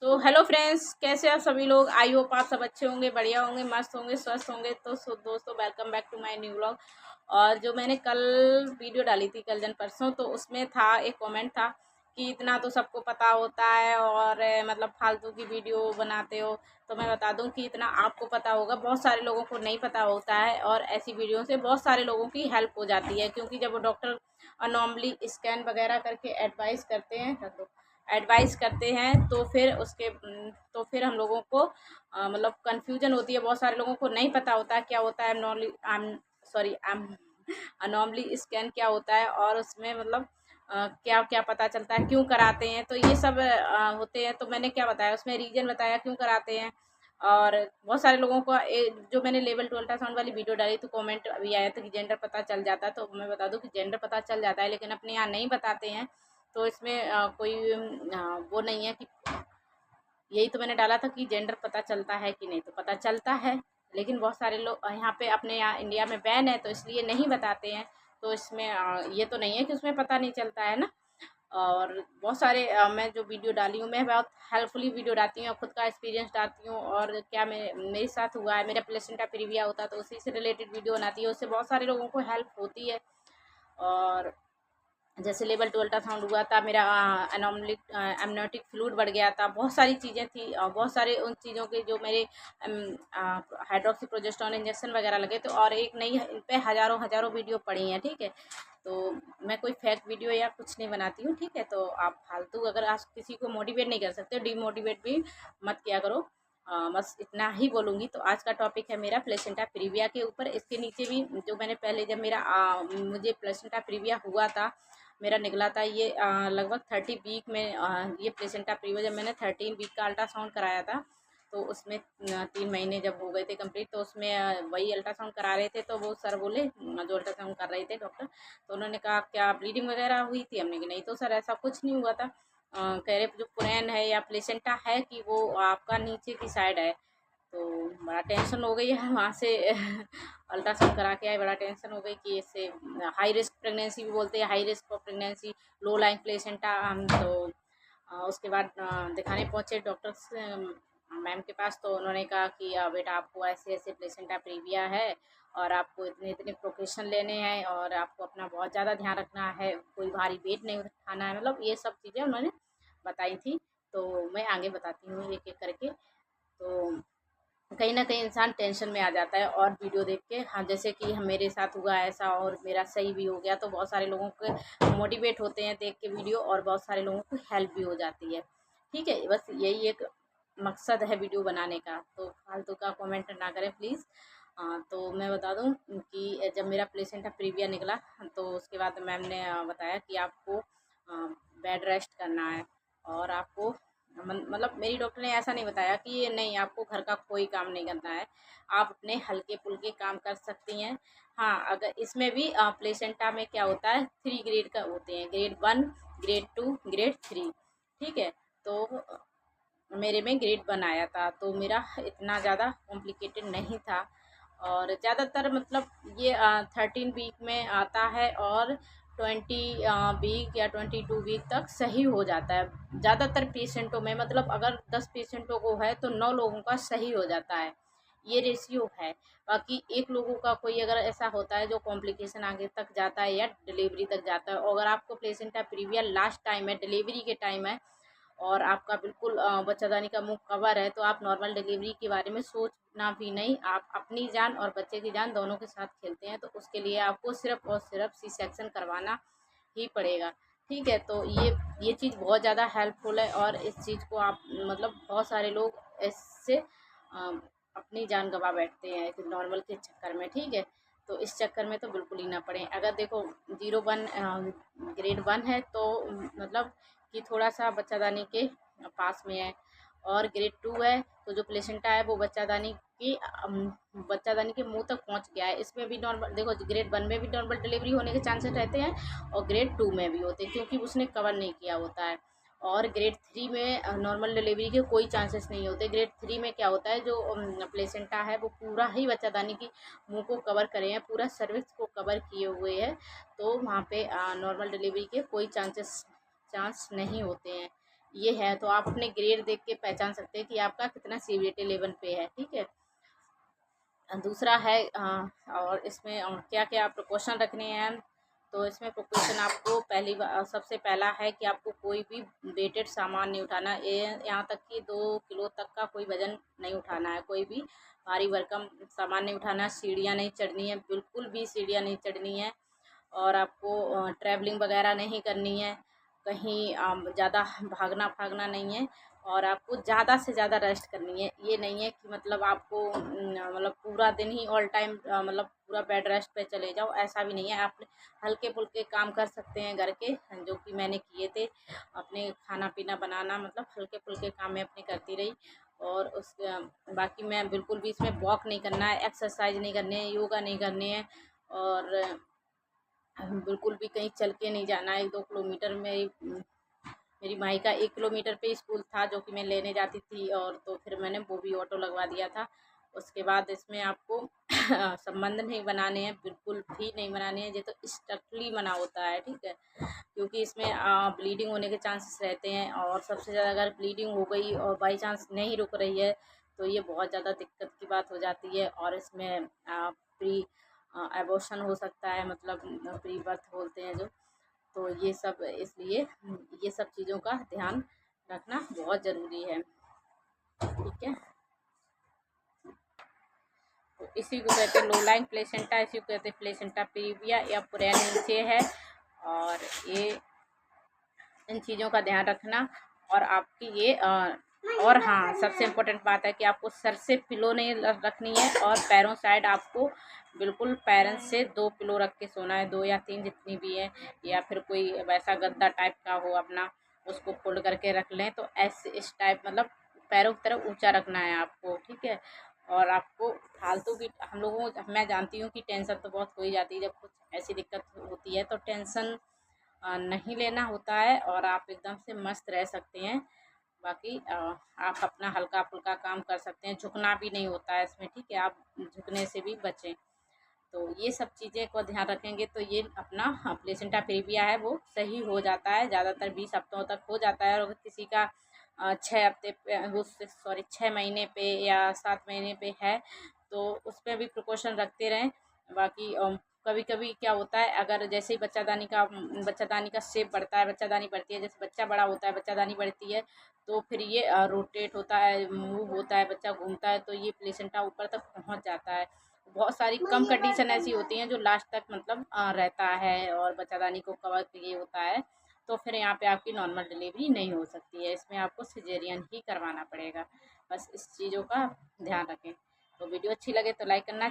तो hello friends, कैसे आप सभी लोग। आई होप आप सब अच्छे होंगे, बढ़िया होंगे, मस्त होंगे, स्वस्थ होंगे। तो दोस्तों, welcome back to my new vlog. और जो मैंने कल वीडियो डाली थी, कल जन परसों, तो उसमें था एक कमेंट था कि इतना तो सबको पता होता है और मतलब फालतू की वीडियो बनाते हो। तो मैं बता दूं कि इतना आपको पता होगा, बहुत सारे लोगों को नहीं पता होता है। और ऐसी वीडियो से बहुत सारे लोगों की हेल्प हो जाती है, क्योंकि जब वो डॉक्टर अनॉर्मली स्कैन वगैरह करके एडवाइस करते हैं तो फिर हम लोगों को मतलब कन्फ्यूजन होती है। बहुत सारे लोगों को नहीं पता होता है क्या होता है अनॉर्मली स्कैन क्या होता है, और उसमें मतलब क्या क्या पता चलता है, क्यों कराते हैं। तो ये सब होते हैं। तो मैंने क्या बताया, उसमें रीजन बताया क्यों कराते हैं। और बहुत सारे लोगों को जो मैंने लेवल 2 अल्ट्रासाउंड वाली वीडियो डाली तो कमेंट अभी आया था कि जेंडर पता चल जाता है। तो मैं बता दूं कि जेंडर पता चल जाता है, लेकिन अपने यहाँ नहीं बताते हैं। तो इसमें कोई वो नहीं है कि यही तो मैंने डाला था कि जेंडर पता चलता है कि नहीं, तो पता चलता है। लेकिन बहुत सारे लोग यहाँ पे अपने यहाँ इंडिया में बैन है, तो इसलिए नहीं बताते हैं। तो इसमें ये तो नहीं है कि उसमें पता नहीं चलता है ना। और बहुत सारे मैं जो वीडियो डाली हूँ, मैं बहुत हेल्पफुली वीडियो डालती हूँ, खुद का एक्सपीरियंस डालती हूँ, और क्या मेरे साथ हुआ है, मेरा प्लेसेंटा प्रीविया होता है तो उसी से रिलेटेड वीडियो बनाती है। उससे बहुत सारे लोगों को हेल्प होती है। और जैसे लेवल 2 अल्ट्रासाउंड हुआ था, मेरा एमनियोटिक फ्लूइड बढ़ गया था, बहुत सारी चीज़ें थी। और बहुत सारे उन चीज़ों के जो मेरे हाइड्रोक्सी प्रोजेस्टेरोन इंजेक्शन वगैरह लगे। तो और एक नहीं, इन पे हज़ारों हज़ारों वीडियो पड़ी हैं, ठीक है। तो मैं कोई फेक वीडियो या कुछ नहीं बनाती हूँ, ठीक है। तो आप फालतू अगर आप किसी को मोटिवेट नहीं कर सकते, डीमोटिवेट भी मत किया करो। बस इतना ही बोलूँगी। तो आज का टॉपिक है मेरा प्लेसेंटा प्रीविया के ऊपर। इसके नीचे भी जो मैंने पहले जब मुझे प्लेसेंटा प्रीविया हुआ था, मेरा निकला था ये लगभग 30 वीक में। ये प्लेसेंटा प्रीविया जब मैंने 13 वीक का अल्ट्रासाउंड कराया था, तो उसमें 3 महीने जब हो गए थे कंप्लीट, तो उसमें वही अल्ट्रासाउंड करा रहे थे। तो वो सर बोले, जो अल्ट्रासाउंड कर रहे थे डॉक्टर, तो उन्होंने कहा क्या ब्लीडिंग वगैरह हुई थी। हमने कहा नहीं तो सर, ऐसा कुछ नहीं हुआ था। कह रहे जो पुरैन है या प्लेसेंटा है कि वो आपका नीचे की साइड है। तो बड़ा टेंशन हो गई है वहाँ से अल्ट्रासाउंड करा के आए। बड़ा टेंशन हो गई कि इससे हाई रिस्क प्रेगनेंसी भी बोलते हैं, high risk for pregnancy, low lying placenta. हम तो उसके बाद दिखाने पहुँचे डॉक्टर से, मैम के पास। तो उन्होंने कहा कि बेटा आपको ऐसे ऐसे प्लेसेंटा प्रीविया है, और आपको इतने इतने प्रोकेशन लेने हैं, और आपको अपना बहुत ज़्यादा ध्यान रखना है, कोई भारी वेट नहीं उठाना है। मतलब ये सब चीज़ें उन्होंने बताई थी। तो मैं आगे बताती हूँ एक एक करके। तो कहीं न कहीं इंसान टेंशन में आ जाता है और वीडियो देख के। हाँ, जैसे कि मेरे साथ हुआ ऐसा, और मेरा सही भी हो गया। तो बहुत सारे लोगों के मोटिवेट होते हैं देख के वीडियो, और बहुत सारे लोगों को हेल्प भी हो जाती है, ठीक है। बस यही एक मकसद है वीडियो बनाने का। तो फालतू का कमेंट ना करें प्लीज़। तो मैं बता दूँ कि जब मेरा प्लेसेंटा प्रीविया निकला, तो उसके बाद मैम ने बताया कि आपको बेड रेस्ट करना है, और आपको मतलब मेरी डॉक्टर ने ऐसा नहीं बताया कि ये नहीं, आपको घर का कोई काम नहीं करना है, आप अपने हल्के फुल्के काम कर सकती हैं। हाँ, अगर इसमें भी प्लेसेंटा में क्या होता है, 3 ग्रेड का होते हैं, ग्रेड 1, ग्रेड 2, ग्रेड 3, ठीक है। तो मेरे में ग्रेड 1 आया था, तो मेरा इतना ज़्यादा कॉम्प्लिकेटेड नहीं था। और ज़्यादातर मतलब ये 13 वीक में आता है, और 20 वीक या 22 वीक तक सही हो जाता है ज़्यादातर पेशेंटों में। मतलब अगर 10 पेशेंटों को है तो 9 लोगों का सही हो जाता है, ये रेशियो है। बाकी एक लोगों का कोई अगर ऐसा होता है जो कॉम्प्लिकेशन आगे तक जाता है या डिलीवरी तक जाता है। और अगर आपको प्लेसेंटा प्रीविया लास्ट टाइम है, डिलीवरी के टाइम है, और आपका बिल्कुल बच्चादानी का मुंह कवर है, तो आप नॉर्मल डिलीवरी के बारे में सोचना भी नहीं। आप अपनी जान और बच्चे की जान दोनों के साथ खेलते हैं, तो उसके लिए आपको सिर्फ और सिर्फ सी सेक्शन करवाना ही पड़ेगा, ठीक है। तो ये चीज़ बहुत ज़्यादा हेल्पफुल है, और इस चीज़ को आप मतलब बहुत सारे लोग इससे अपनी जान गंवा बैठते हैं कि नॉर्मल के चक्कर में, ठीक है। तो इस चक्कर में तो बिल्कुल ही ना पड़े। अगर देखो 01 ग्रेड 1 है, तो मतलब कि थोड़ा सा बच्चादानी के पास में है। और ग्रेड 2 है, तो जो प्लेसेंटा है वो बच्चादानी के मुंह तक पहुंच गया है। इसमें भी नॉर्मल देखो, ग्रेड 1 में भी नॉर्मल डिलीवरी होने के चांसेस रहते हैं, और ग्रेड 2 में भी होते हैं, क्योंकि उसने कवर नहीं किया होता है। और ग्रेड 3 में नॉर्मल डिलीवरी के कोई चांसेस नहीं होते। ग्रेड 3 में क्या होता है, जो प्लेसेंटा है वो पूरा ही बच्चादानी की मुंह को कवर करे हैं, पूरा सर्विक्स को कवर किए हुए है। तो वहाँ पे नॉर्मल डिलीवरी के कोई चांस नहीं होते हैं। ये है, तो आप अपने ग्रेड देख के पहचान सकते हैं कि आपका कितना सीवीटी लेवल पे है। ठीक है, दूसरा है और इसमें क्या क्या प्रिकॉशन रखने हैं। तो इसमें प्रिकॉशन आपको सबसे पहला है कि आपको कोई भी वेटेड सामान नहीं उठाना। ये यहाँ तक कि 2 किलो तक का कोई वज़न नहीं उठाना है, कोई भी भारी भरकम सामान नहीं उठाना। सीढ़ियाँ नहीं चढ़नी है, बिल्कुल भी सीढ़ियाँ नहीं चढ़नी है। और आपको ट्रैवलिंग वगैरह नहीं करनी है, कहीं ज़्यादा भागना भागना नहीं है। और आपको ज़्यादा से ज़्यादा रेस्ट करनी है। ये नहीं है कि मतलब आपको मतलब पूरा दिन ही ऑल टाइम मतलब पूरा बेड रेस्ट पे चले जाओ, ऐसा भी नहीं है। आप हल्के फुल्के काम कर सकते हैं घर के, जो कि मैंने किए थे। अपने खाना पीना बनाना, मतलब हल्के फुल्के काम मैं अपने करती रही। और उस बाकी मैं बिल्कुल भी इसमें वॉक नहीं करना है, एक्सरसाइज नहीं करनी है, योगा नहीं करनी है। और बिल्कुल भी कहीं चल के नहीं जाना है। 1-2 किलोमीटर में मेरी माई का 1 किलोमीटर पे स्कूल था, जो कि मैं लेने जाती थी। और तो फिर मैंने वो भी ऑटो लगवा दिया था। उसके बाद इसमें आपको संबंध नहीं बनाने हैं, बिल्कुल भी नहीं बनाने हैं। ये तो स्ट्रिक्टली मना होता है। ठीक है, क्योंकि इसमें ब्लीडिंग होने के चांसेस रहते हैं। और सबसे ज़्यादा अगर ब्लीडिंग हो गई और बाई चांस नहीं रुक रही है, तो ये बहुत ज़्यादा दिक्कत की बात हो जाती है। और इसमें प्री एबॉर्शन हो सकता है, मतलब प्री बर्थ बोलते हैं जो। तो ये सब, इसलिए ये सब चीज़ों का ध्यान रखना बहुत ज़रूरी है। ठीक है, तो इसी को कहते हैं लो लाइंग प्लेसेंटा, इसी को कहते हैं प्लेसेंटा प्रीविया या पुरैन नीचे है। और ये इन चीज़ों का ध्यान रखना। और आपकी ये और हाँ, सबसे इम्पोर्टेंट बात है कि आपको सर से पिलो नहीं रखनी है, और पैरों साइड आपको बिल्कुल पैरों से 2 पिलो रख के सोना है, 2 या 3 जितनी भी है। या फिर कोई वैसा गद्दा टाइप का हो अपना, उसको फोल्ड करके रख लें। तो ऐसे इस टाइप, मतलब पैरों की तरफ ऊंचा रखना है आपको। ठीक है, और आपको फालतू की, हम लोगों मैं जानती हूँ कि टेंशन तो बहुत हो ही जाती है जब कुछ ऐसी दिक्कत होती है, तो टेंशन नहीं लेना होता है, और आप एकदम से मस्त रह सकते हैं। बाकी आप अपना हल्का फुल्का काम कर सकते हैं, झुकना भी नहीं होता है इसमें। ठीक है, आप झुकने से भी बचें। तो ये सब चीज़ें को ध्यान रखेंगे तो ये अपना प्लेसेंटा प्रीविया है वो सही हो जाता है। ज़्यादातर 20 हफ्तों तक हो जाता है। और अगर किसी का 6 हफ्ते पे वो, सॉरी 6 महीने पे या 7 महीने पे है, तो उस पर भी प्रिकॉशन रखते रहें। बाकी कभी कभी क्या होता है, अगर जैसे ही बच्चादानी का शेप बढ़ता है, बच्चादानी बढ़ती है, जैसे बच्चा बड़ा होता है, बच्चादानी बढ़ती है, तो फिर ये रोटेट होता है, मूव होता है, बच्चा घूमता है, तो ये प्लेसेंटा ऊपर तक पहुंच जाता है। बहुत सारी कम कंडीशन ऐसी होती हैं जो लास्ट तक मतलब रहता है और बच्चादानी को कवर किए होता है। तो फिर यहाँ पे आपकी नॉर्मल डिलीवरी नहीं हो सकती है, इसमें आपको सिजेरियन ही करवाना पड़ेगा। बस इस चीज़ों का ध्यान रखें। तो वीडियो अच्छी लगे तो लाइक करना।